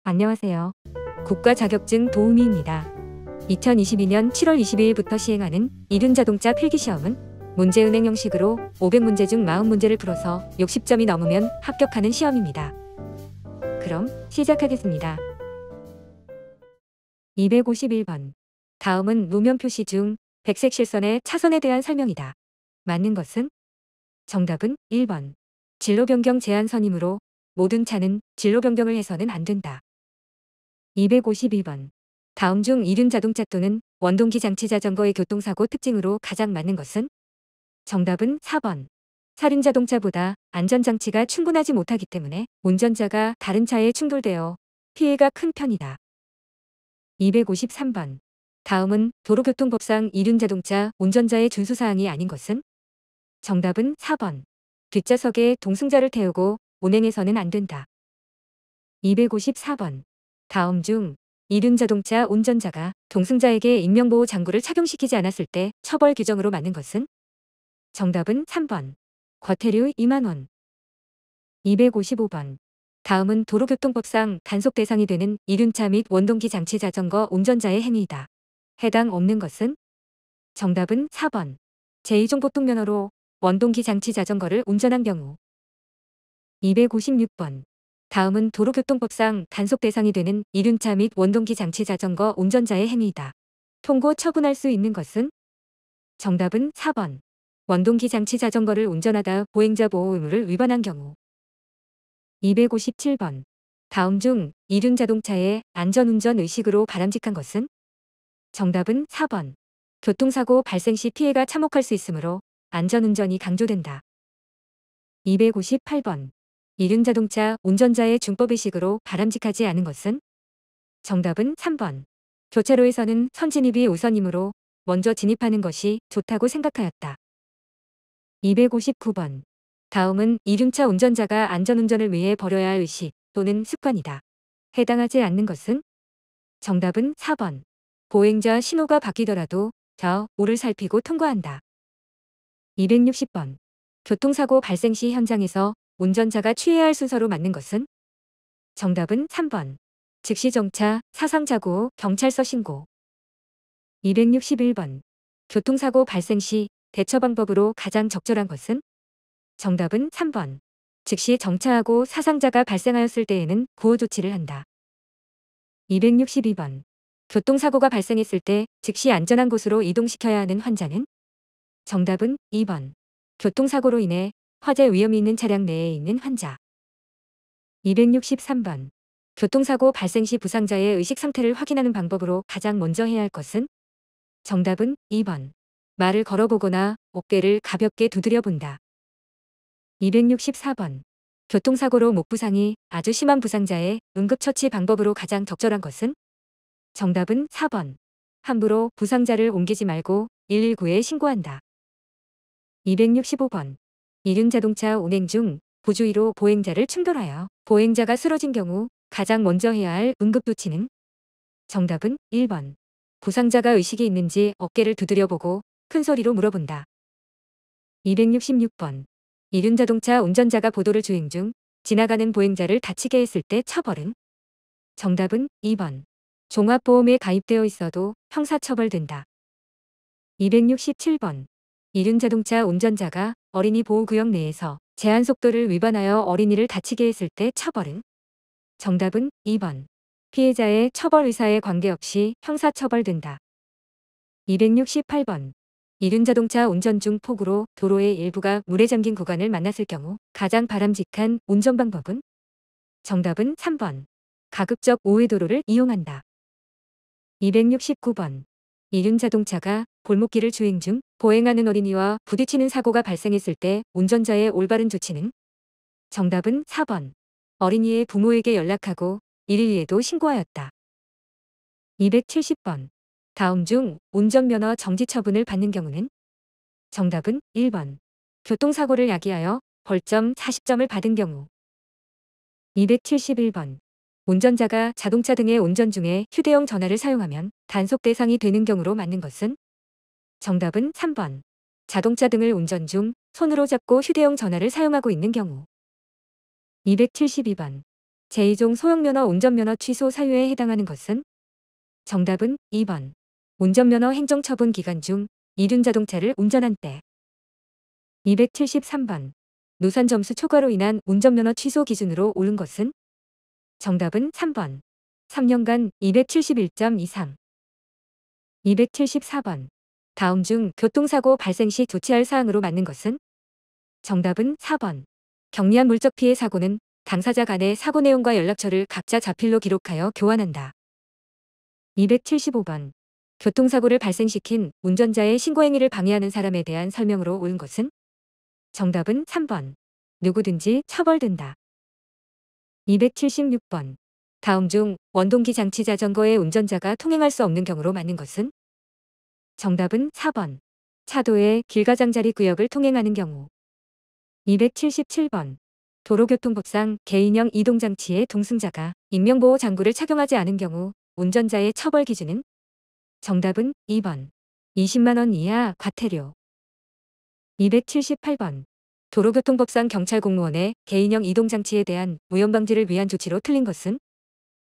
안녕하세요. 국가 자격증 도우미입니다. 2022년 7월 22일부터 시행하는 이륜자동차 필기시험은 문제은행 형식으로 500문제 중 40문제를 풀어서 60점이 넘으면 합격하는 시험입니다. 그럼 시작하겠습니다. 251번. 다음은路面 표시 중 백색 실선의 차선에 대한 설명이다. 맞는 것은? 정답은 1번. 진로 변경 제한선이므로 모든 차는 진로 변경을 해서는 안 된다. 252번. 다음 중 이륜자동차 또는 원동기 장치 자전거의 교통사고 특징으로 가장 맞는 것은? 정답은 4번. 사륜자동차보다 안전장치가 충분하지 못하기 때문에 운전자가 다른 차에 충돌되어 피해가 큰 편이다. 253번. 다음은 도로교통법상 이륜자동차 운전자의 준수사항이 아닌 것은? 정답은 4번. 뒷좌석에 동승자를 태우고 운행해서는 안 된다. 254번. 다음 중 이륜자동차 운전자가 동승자에게 인명보호 장구를 착용시키지 않았을 때 처벌 규정으로 맞는 것은? 정답은 3번. 과태료 2만원. 255번. 다음은 도로교통법상 단속 대상이 되는 이륜차 및 원동기 장치 자전거 운전자의 행위이다. 해당 없는 것은? 정답은 4번. 제2종보통면허로 원동기 장치 자전거를 운전한 경우. 256번. 다음은 도로교통법상 단속 대상이 되는 이륜차 및 원동기 장치 자전거 운전자의 행위이다. 통고 처분할 수 있는 것은? 정답은 4번. 원동기 장치 자전거를 운전하다 보행자 보호 의무를 위반한 경우. 257번. 다음 중 이륜자동차의 안전운전 의식으로 바람직한 것은? 정답은 4번. 교통사고 발생 시 피해가 참혹할 수 있으므로 안전운전이 강조된다. 258번. 이륜자동차 운전자의 준법의식으로 바람직하지 않은 것은? 정답은 3번. 교차로에서는 선진입이 우선이므로 먼저 진입하는 것이 좋다고 생각하였다. 259번. 다음은 이륜차 운전자가 안전운전을 위해 버려야 할 의식 또는 습관이다. 해당하지 않는 것은? 정답은 4번. 보행자 신호가 바뀌더라도 좌우를 살피고 통과한다. 260번. 교통사고 발생 시 현장에서 운전자가 취해야 할 순서로 맞는 것은? 정답은 3번. 즉시 정차, 사상사고 후 경찰서 신고. 261번. 교통사고 발생 시 대처 방법으로 가장 적절한 것은? 정답은 3번. 즉시 정차하고 사상자가 발생하였을 때에는 구호 조치를 한다. 262번. 교통사고가 발생했을 때 즉시 안전한 곳으로 이동시켜야 하는 환자는? 정답은 2번. 교통사고로 인해 화재 위험이 있는 차량 내에 있는 환자. 263번. 교통사고 발생 시 부상자의 의식 상태를 확인하는 방법으로 가장 먼저 해야 할 것은? 정답은 2번. 말을 걸어보거나 어깨를 가볍게 두드려 본다. 264번. 교통사고로 목 부상이 아주 심한 부상자의 응급처치 방법으로 가장 적절한 것은? 정답은 4번. 함부로 부상자를 옮기지 말고 119에 신고한다. 265번. 이륜자동차 운행 중 부주의로 보행자를 충돌하여 보행자가 쓰러진 경우 가장 먼저 해야 할 응급조치는? 정답은 1번. 부상자가 의식이 있는지 어깨를 두드려보고 큰 소리로 물어본다. 266번. 이륜자동차 운전자가 보도를 주행 중 지나가는 보행자를 다치게 했을 때 처벌은? 정답은 2번. 종합보험에 가입되어 있어도 형사처벌된다. 267번. 이륜자동차 운전자가 어린이 보호구역 내에서 제한속도를 위반하여 어린이를 다치게 했을 때 처벌은? 정답은 2번. 피해자의 처벌 의사에 관계없이 형사처벌된다. 268번. 이륜자동차 운전 중 폭우로 도로의 일부가 물에 잠긴 구간을 만났을 경우 가장 바람직한 운전 방법은? 정답은 3번. 가급적 우회도로를 이용한다. 269번. 이륜자동차가 골목길을 주행 중 보행하는 어린이와 부딪히는 사고가 발생했을 때 운전자의 올바른 조치는? 정답은 4번. 어린이의 부모에게 연락하고 112에도 신고하였다. 270번. 다음 중 운전면허 정지 처분을 받는 경우는? 정답은 1번. 교통사고를 야기하여 벌점 40점을 받은 경우. 271번. 운전자가 자동차 등의 운전 중에 휴대용 전화를 사용하면 단속 대상이 되는 경우로 맞는 것은? 정답은 3번. 자동차 등을 운전 중 손으로 잡고 휴대용 전화를 사용하고 있는 경우. 272번. 제2종 소형면허 운전면허 취소 사유에 해당하는 것은? 정답은 2번. 운전면허 행정처분 기간 중 이륜자동차를 운전한 때. 273번. 노산점수 초과로 인한 운전면허 취소 기준으로 오른 것은? 정답은 3번. 3년간 271점 이상. 274번. 다음 중 교통사고 발생 시 조치할 사항으로 맞는 것은? 정답은 4번. 경미한 물적 피해 사고는 당사자 간의 사고 내용과 연락처를 각자 자필로 기록하여 교환한다. 275번. 교통사고를 발생시킨 운전자의 신고행위를 방해하는 사람에 대한 설명으로 옳은 것은? 정답은 3번. 누구든지 처벌된다. 276번. 다음 중 원동기 장치 자전거의 운전자가 통행할 수 없는 경우로 맞는 것은? 정답은 4번. 차도의 길가장자리 구역을 통행하는 경우. 277번. 도로교통법상 개인형 이동장치의 동승자가 인명보호 장구를 착용하지 않은 경우 운전자의 처벌 기준은? 정답은 2번. 20만 원 이하 과태료. 278번. 도로교통법상 경찰 공무원의 개인형 이동장치에 대한 오염방지를 위한 조치로 틀린 것은?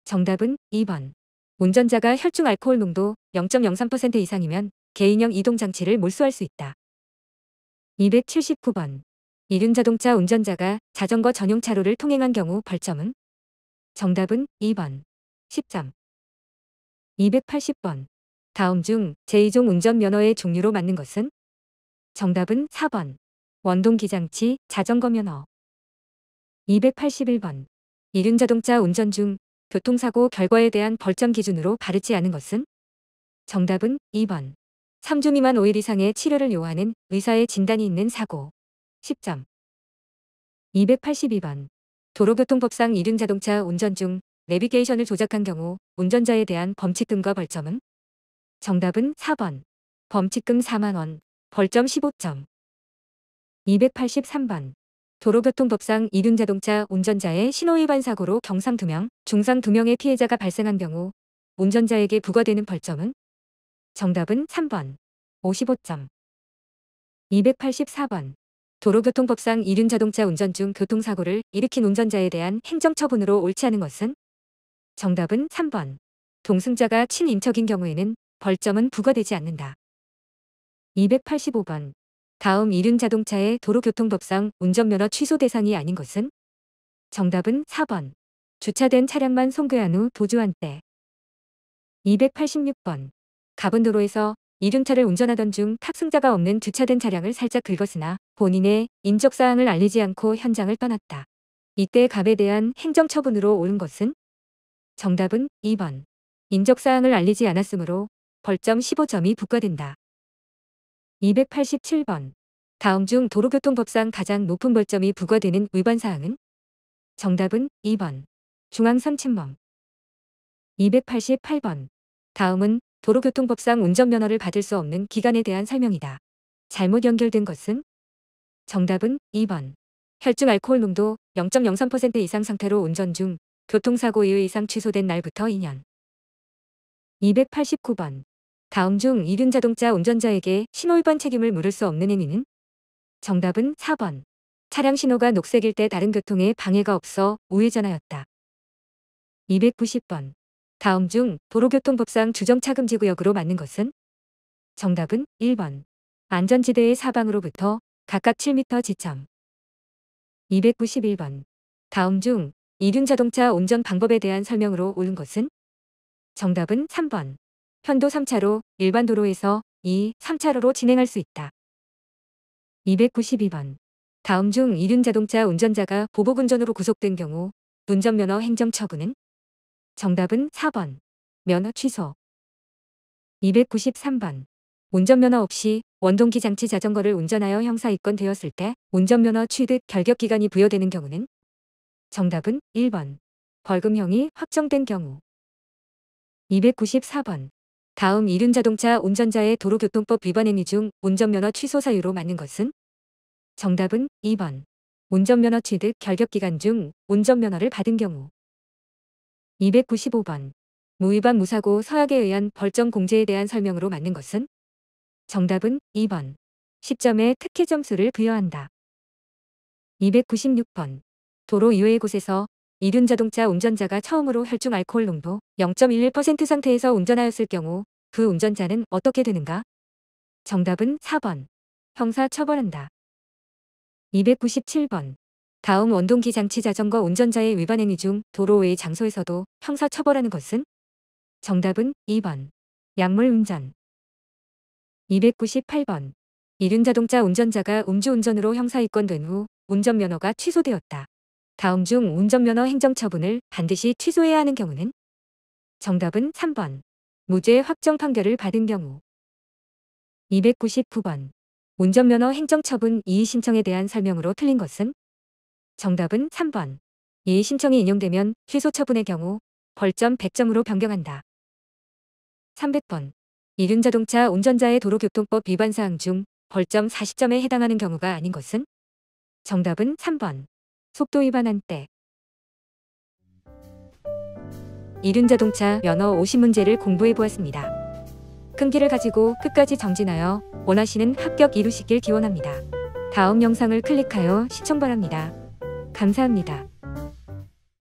정답은 2번. 운전자가 혈중 알코올 농도 0.03% 이상이면 개인형 이동장치를 몰수할 수 있다. 279번. 이륜자동차 운전자가 자전거 전용 차로를 통행한 경우 벌점은? 정답은 2번. 10점. 280번. 다음 중 제2종 운전면허의 종류로 맞는 것은? 정답은 4번. 원동기장치 자전거 면허. 281번. 이륜자동차 운전 중 교통사고 결과에 대한 벌점 기준으로 바르지 않은 것은? 정답은 2번. 3주 미만 5일 이상의 치료를 요하는 의사의 진단이 있는 사고. 10점. 282번. 도로교통법상 이륜자동차 운전 중 내비게이션을 조작한 경우 운전자에 대한 범칙금과 벌점은? 정답은 4번. 범칙금 4만 원, 벌점 15점. 283번. 도로교통법상 이륜자동차 운전자의 신호위반 사고로 경상 2명, 중상 2명의 피해자가 발생한 경우 운전자에게 부과되는 벌점은? 정답은 3번. 55점. 284번. 도로교통법상 이륜자동차 운전 중 교통사고를 일으킨 운전자에 대한 행정처분으로 옳지 않은 것은? 정답은 3번. 동승자가 친인척인 경우에는 벌점은 부과되지 않는다. 285번. 다음 이륜자동차의 도로교통법상 운전면허 취소 대상이 아닌 것은? 정답은 4번. 주차된 차량만 송교한 후 도주한 때. 286번. 가분 도로에서 이륜차를 운전하던 중 탑승자가 없는 주차된 차량을 살짝 긁었으나 본인의 인적사항을 알리지 않고 현장을 떠났다. 이때 갑에 대한 행정처분으로 옳은 것은? 정답은 2번. 인적사항을 알리지 않았으므로 벌점 15점이 부과된다. 287번. 다음 중 도로교통법상 가장 높은 벌점이 부과되는 위반사항은? 정답은 2번. 중앙선 침범. 288번. 다음은 도로교통법상 운전면허를 받을 수 없는 기간에 대한 설명이다. 잘못 연결된 것은? 정답은 2번. 혈중 알코올 농도 0.03% 이상 상태로 운전 중 교통사고 이후 이상 취소된 날부터 2년. 289번. 다음 중 이륜자동차 운전자에게 신호위반 책임을 물을 수 없는 행위는? 정답은 4번. 차량 신호가 녹색일 때 다른 교통에 방해가 없어 우회전하였다. 290번. 다음 중 도로교통법상 주정차 금지 구역으로 맞는 것은? 정답은 1번. 안전지대의 사방으로부터 각각 7m 지점. 291번. 다음 중 이륜자동차 운전 방법에 대한 설명으로 옳은 것은? 정답은 3번. 편도 3차로 일반 도로에서 2, 3차로로 진행할 수 있다. 292번. 다음 중 이륜자동차 운전자가 보복운전으로 구속된 경우 운전면허 행정처분은? 정답은 4번. 면허 취소. 293번. 운전면허 없이 원동기 장치 자전거를 운전하여 형사 입건되었을 때 운전면허 취득 결격기간이 부여되는 경우는? 정답은 1번. 벌금형이 확정된 경우. 294번. 다음 이륜자동차 운전자의 도로교통법 위반 행위 중 운전면허 취소 사유로 맞는 것은? 정답은 2번. 운전면허 취득 결격기간 중 운전면허를 받은 경우. 295번. 무위반 무사고 서약에 의한 벌점 공제에 대한 설명으로 맞는 것은? 정답은 2번. 10점의 특혜 점수를 부여한다. 296번. 도로 이외의 곳에서 이륜자동차 운전자가 처음으로 혈중 알코올 농도 0.11% 상태에서 운전하였을 경우 그 운전자는 어떻게 되는가? 정답은 4번. 형사 처벌한다. 297번. 다음 원동기 장치 자전거 운전자의 위반 행위 중 도로 외의 장소에서도 형사 처벌하는 것은? 정답은 2번. 약물 운전. 298번. 이륜자동차 운전자가 음주운전으로 형사입건된 후 운전면허가 취소되었다. 다음 중 운전면허 행정처분을 반드시 취소해야 하는 경우는? 정답은 3번. 무죄 확정 판결을 받은 경우. 299번. 운전면허 행정처분 이의신청에 대한 설명으로 틀린 것은? 정답은 3번. 이의신청이 인용되면 취소처분의 경우 벌점 100점으로 변경한다. 300번. 이륜자동차 운전자의 도로교통법 위반 사항 중 벌점 40점에 해당하는 경우가 아닌 것은? 정답은 3번. 속도 위반한 때. 이륜자동차 면허 50문제를 공부해 보았습니다. 끈기를 가지고 끝까지 정진하여 원하시는 합격 이루시길 기원합니다. 다음 영상을 클릭하여 시청 바랍니다. 감사합니다.